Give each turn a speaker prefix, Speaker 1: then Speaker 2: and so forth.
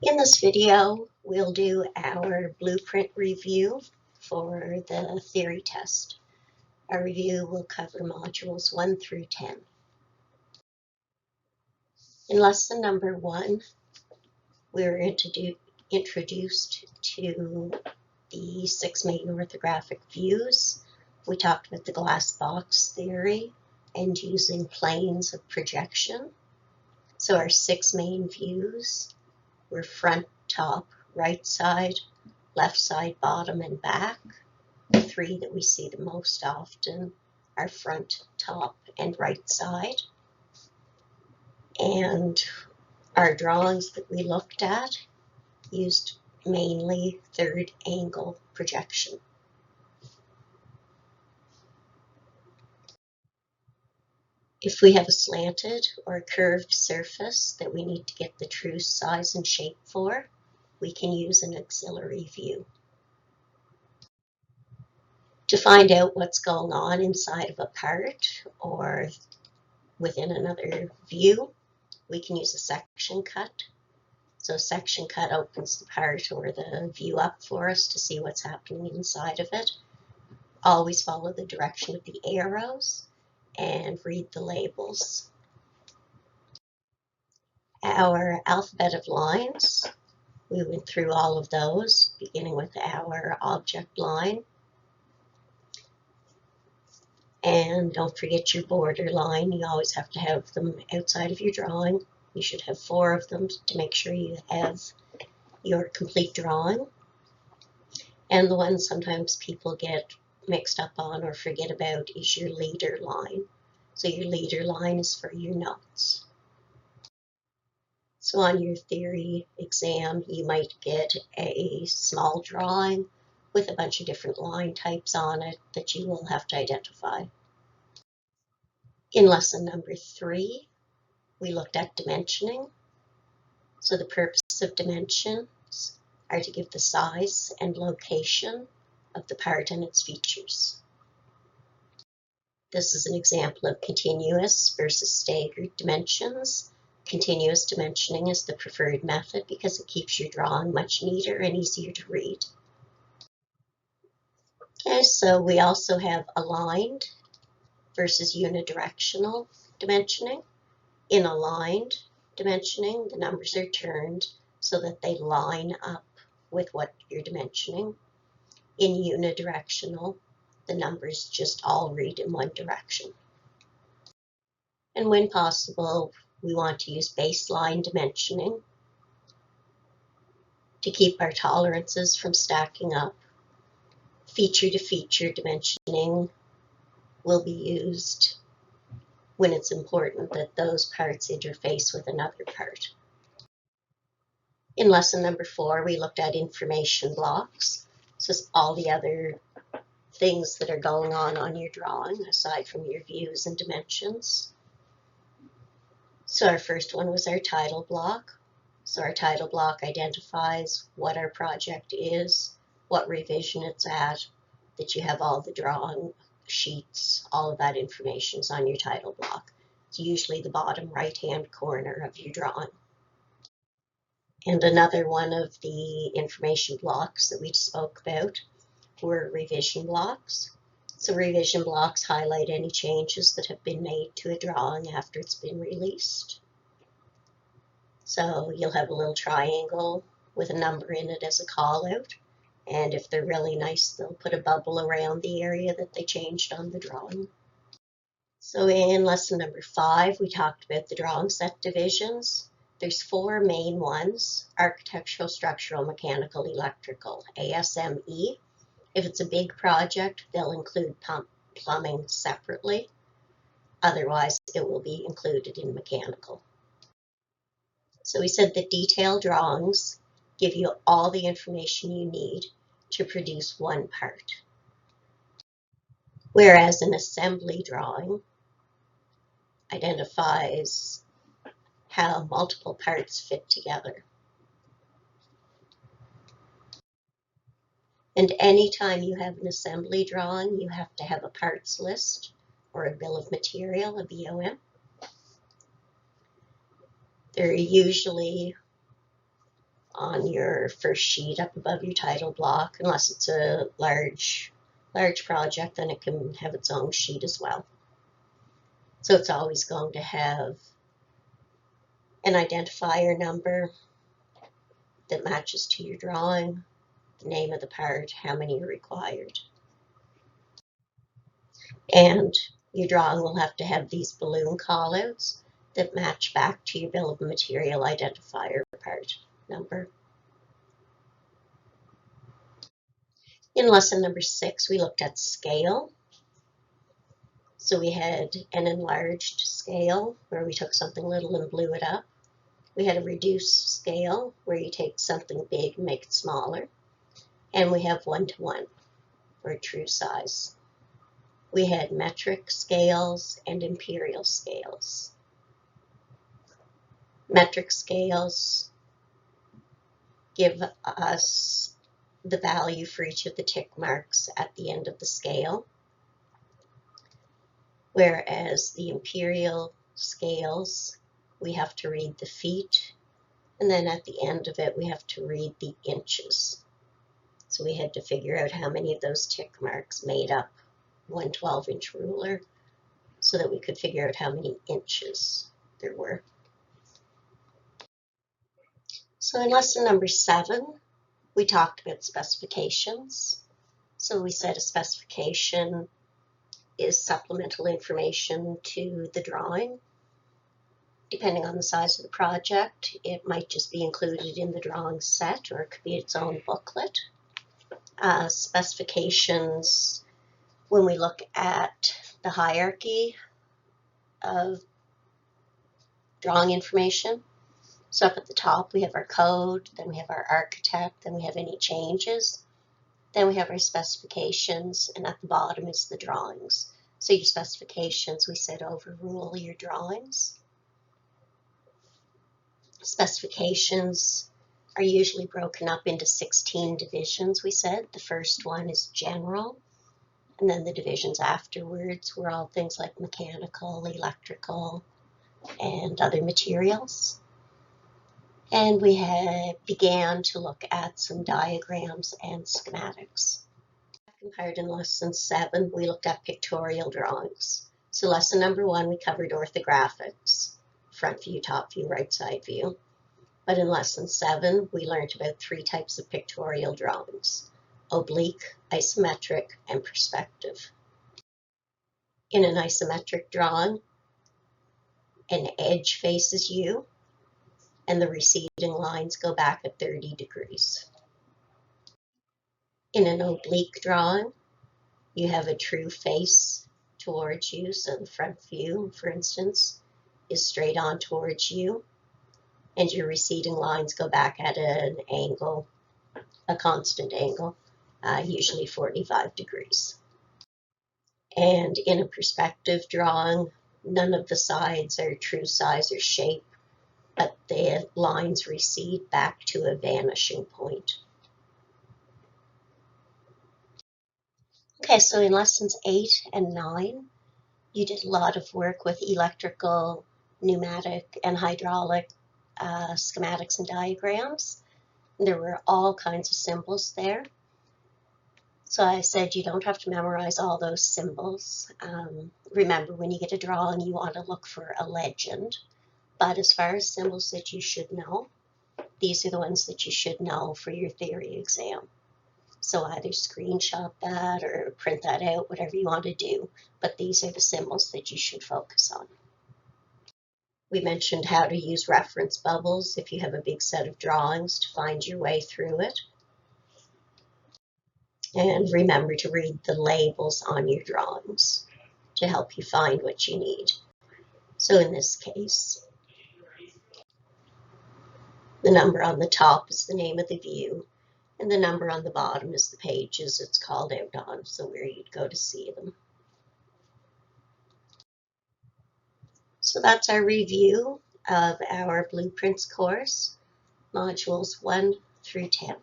Speaker 1: In this video, we'll do our blueprint review for the theory test. Our review will cover modules 1 through 10. In lesson number 1, we were introduced to the 6 main orthographic views. We talked about the glass box theory and using planes of projection. So our 6 main views were front, top, right side, left side, bottom, and back. The 3 that we see the most often are front, top, and right side. And our drawings that we looked at used mainly third angle projection. If we have a slanted or a curved surface that we need to get the true size and shape for, we can use an auxiliary view. To find out what's going on inside of a part or within another view, we can use a section cut. So section cut opens the part or the view up for us to see what's happening inside of it. Always follow the direction of the arrows and read the labels. Our alphabet of lines, we went through all of those, beginning with our object line. And don't forget your border line. You always have to have them outside of your drawing. You should have 4 of them to make sure you have your complete drawing. And the one sometimes people get mixed up on or forget about is your leader line. So your leader line is for your notes. So on your theory exam, you might get a small drawing with a bunch of different line types on it that you will have to identify. In lesson number 3, we looked at dimensioning. So the purpose of dimensions are to give the size and location of the part and its features. This is an example of continuous versus staggered dimensions. Continuous dimensioning is the preferred method because it keeps your drawing much neater and easier to read. Okay, so we also have aligned versus unidirectional dimensioning. In aligned dimensioning, the numbers are turned so that they line up with what you're dimensioning. In unidirectional, the numbers just all read in one direction. And when possible, we want to use baseline dimensioning to keep our tolerances from stacking up. Feature to feature dimensioning will be used when it's important that those parts interface with another part. In lesson number 4, we looked at information blocks. So it's all the other things that are going on your drawing aside from your views and dimensions. So our first one was our title block. So our title block identifies what our project is, what revision it's at, that you have all the drawing sheets, all of that information is on your title block. It's usually the bottom right-hand corner of your drawing. And another one of the information blocks that we spoke about were revision blocks. So revision blocks highlight any changes that have been made to a drawing after it's been released. So you'll have a little triangle with a number in it as a call out. And if they're really nice, they'll put a bubble around the area that they changed on the drawing. So in lesson number 5, we talked about the drawing set divisions. There's 4 main ones: architectural, structural, mechanical, electrical, ASME. If it's a big project, they'll include plumbing separately. Otherwise, it will be included in mechanical. So we said that detailed drawings give you all the information you need to produce one part. Whereas an assembly drawing identifies how multiple parts fit together. And anytime you have an assembly drawing, you have to have a parts list or a bill of material, a BOM. They're usually on your first sheet up above your title block. Unless it's a large project, then it can have its own sheet as well. So it's always going to have an identifier number that matches to your drawing, the name of the part, how many are required. And your drawing will have to have these balloon callouts that match back to your bill of material identifier part number. In lesson number 6, we looked at scale. So we had an enlarged scale where we took something little and blew it up. We had a reduced scale where you take something big and make it smaller. And we have 1-to-1 for true size. We had metric scales and imperial scales. Metric scales give us the value for each of the tick marks at the end of the scale, whereas the imperial scales, we have to read the feet, and then at the end of it we have to read the inches. So we had to figure out how many of those tick marks made up one 12-inch ruler so that we could figure out how many inches there were. So in lesson number 7, we talked about specifications. So we said a specification is supplemental information to the drawing. Depending on the size of the project, it might just be included in the drawing set, or it could be its own booklet. Specifications, when we look at the hierarchy of drawing information, so up at the top we have our code, then we have our architect, then we have any changes, then we have our specifications, and at the bottom is the drawings. So your specifications, we said, overrule your drawings. Specifications are usually broken up into 16 divisions, we said. The first one is general, and then the divisions afterwards were all things like mechanical, electrical, and other materials. And we began to look at some diagrams and schematics. Second part in lesson 7, we looked at pictorial drawings. So lesson number 1, we covered orthographics, front view, top view, right side view. But in lesson 7, we learned about 3 types of pictorial drawings: oblique, isometric, and perspective. In an isometric drawing, an edge faces you, and the receding lines go back at 30 degrees. In an oblique drawing, you have a true face towards you, so the front view, for instance, is straight on towards you, and your receding lines go back at an angle, a constant angle, usually 45 degrees. And in a perspective drawing, none of the sides are true size or shape, but the lines recede back to a vanishing point. Okay, so in lessons 8 and 9, you did a lot of work with electrical, pneumatic, and hydraulic schematics and diagrams. There were all kinds of symbols there. So I said you don't have to memorize all those symbols. Remember, when you get a drawing, you want to look for a legend. But as far as symbols that you should know, these are the ones that you should know for your theory exam. So either screenshot that or print that out, whatever you want to do. But these are the symbols that you should focus on. We mentioned how to use reference bubbles if you have a big set of drawings to find your way through it. And remember to read the labels on your drawings to help you find what you need. So in this case, the number on the top is the name of the view, and the number on the bottom is the pages it's called out on, so where you'd go to see them. So that's our review of our Blueprints course, modules 1 through 10.